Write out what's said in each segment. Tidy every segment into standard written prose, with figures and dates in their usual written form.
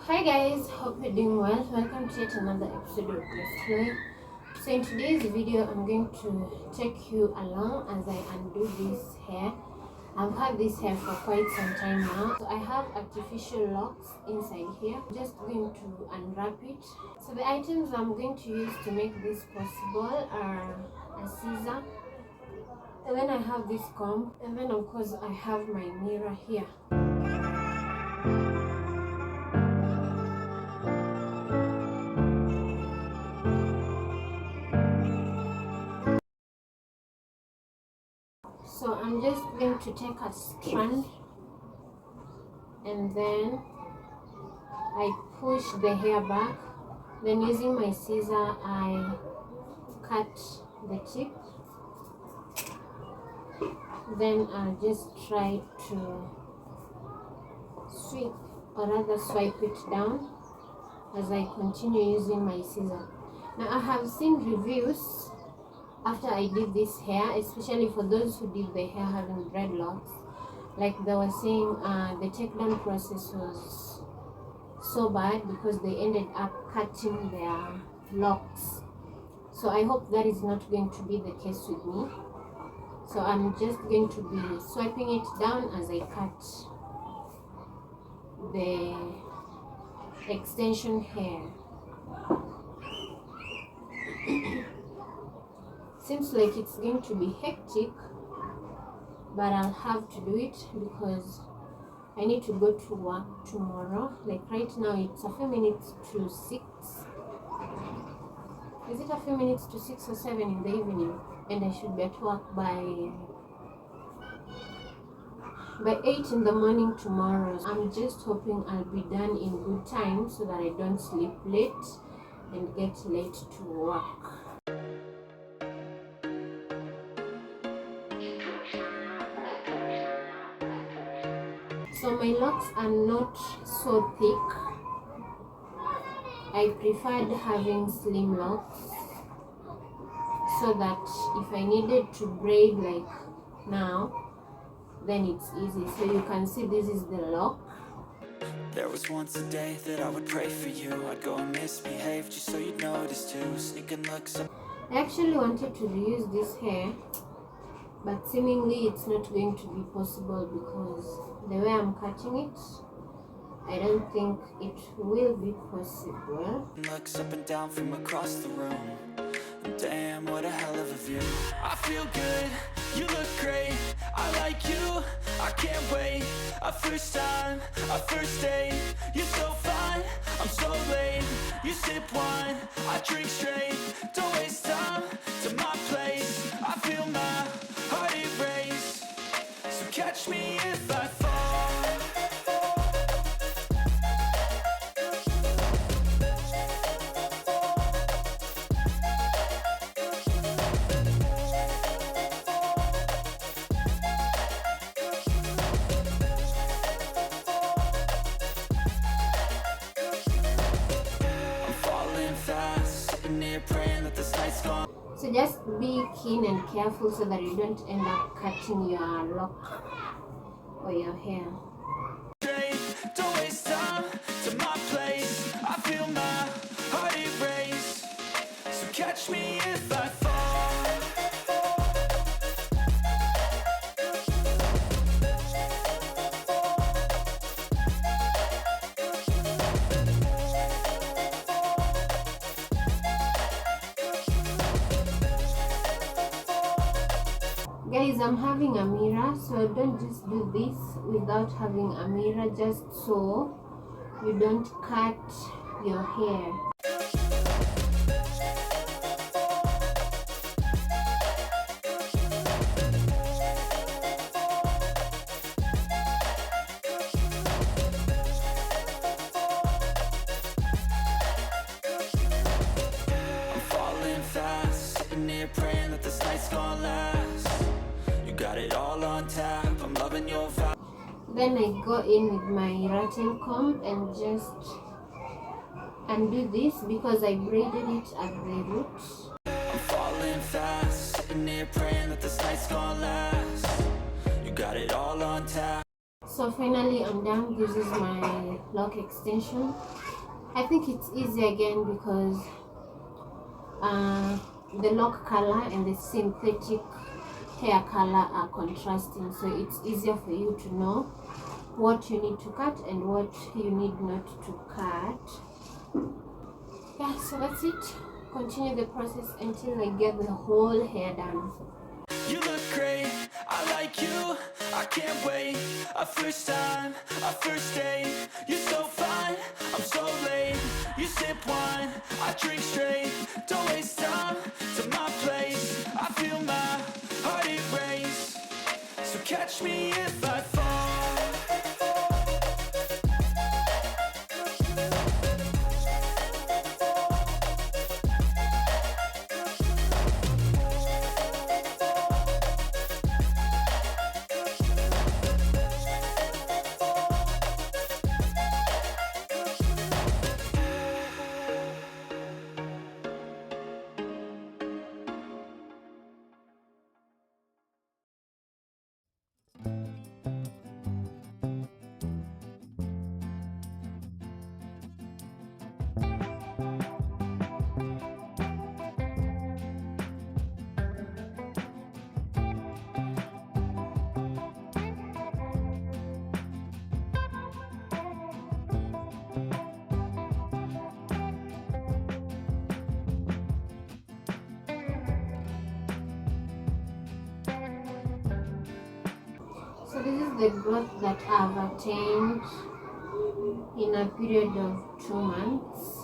Hi guys, hope you're doing well. Welcome to yet another episode of Let's Play. So in today's video, I'm going to take you along as I undo this hair. I've had this hair for quite some time now. So I have artificial locks inside here. I'm just going to unwrap it. So the items I'm going to use to make this possible are a scissor, and then I have this comb, and then of course I have my mirror here. So I'm just going to take a strand and then I push the hair back. Then using my scissor, I cut the tip. Then I'll just try to sweep or rather swipe it down as I continue using my scissor. Now I have seen reviews after I did this hair, especially for those who did the hair having dreadlocks, like they were saying the takedown process was so bad because they ended up cutting their locks. So I hope that is not going to be the case with me. So I'm just going to be swiping it down as I cut the extension hair. Seems like it's going to be hectic, but I'll have to do it because I need to go to work tomorrow. Like right now it's a few minutes to 6. Is it a few minutes to 6 or 7 in the evening? And I should be at work by 8 in the morning tomorrow. I'm just hoping I'll be done in good time so that I don't sleep late and get late to work. So my locks are not so thick. I preferred having slim locks so that if I needed to braid like now, then it's easy. So you can see this is the lock. There was once a day that I would pray for you. I'd go and misbehave just so you'd notice too. Sneaking looks. I actually wanted to reuse this hair, but seemingly it's not going to be possible because the way I'm cutting it, I don't think it will be possible. Looks up and down from across the room. Damn, what a hell of a view. I feel good, you look great. I like you, I can't wait. A first time, a first date. You're so fine, I'm so late. You sip wine, I drink straight. Don't waste time to my place. I feel my heart erase. So catch me if I fall. So just be keen and careful so that you don't end up cutting your lock or your hair. Don't waste time to my place. I feel my heart erase. So catch me if I fall. Guys, I'm having a mirror, so don't just do this without having a mirror, just so you don't cut your hair. I'm falling fast, sitting here praying that this night's gonna last. Got it all on tap, I'm loving your vibe. Then I go in with my rattail comb and just undo this because I braided it at the root. I'm falling fast, sitting here praying that this night's gonna last. You got it all on tap. So finally I'm done. This is my lock extension. I think it's easy again because the lock color and the synthetic hair color are contrasting, so it's easier for you to know what you need to cut and what you need not to cut. Yeah, so that's it. Continue the process until I get the whole hair done. You look great, I like you, I can't wait. A first time, a first date. You're so fine, I'm so late. You sip wine, I drink straight. Don't waste time to my place. I feel my heart it race. So catch me if I fall. So this is the growth that I've attained in a period of 2 months.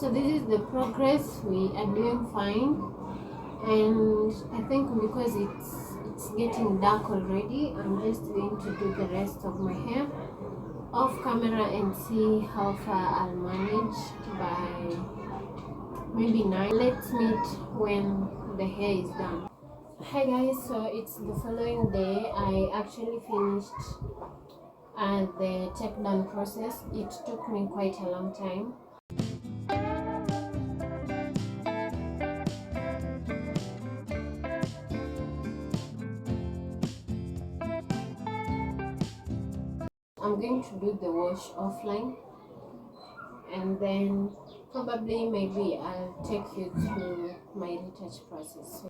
So this is the progress. We are doing fine, and I think because it's getting dark already, I'm just going to do the rest of my hair off camera and see how far I'll manage by maybe 9. Let's meet when the hair is done. Hi guys, so it's the following day. I actually finished the take down process. It took me quite a long time. I'm going to do the wash offline, and then probably maybe I'll take you through my retouch process.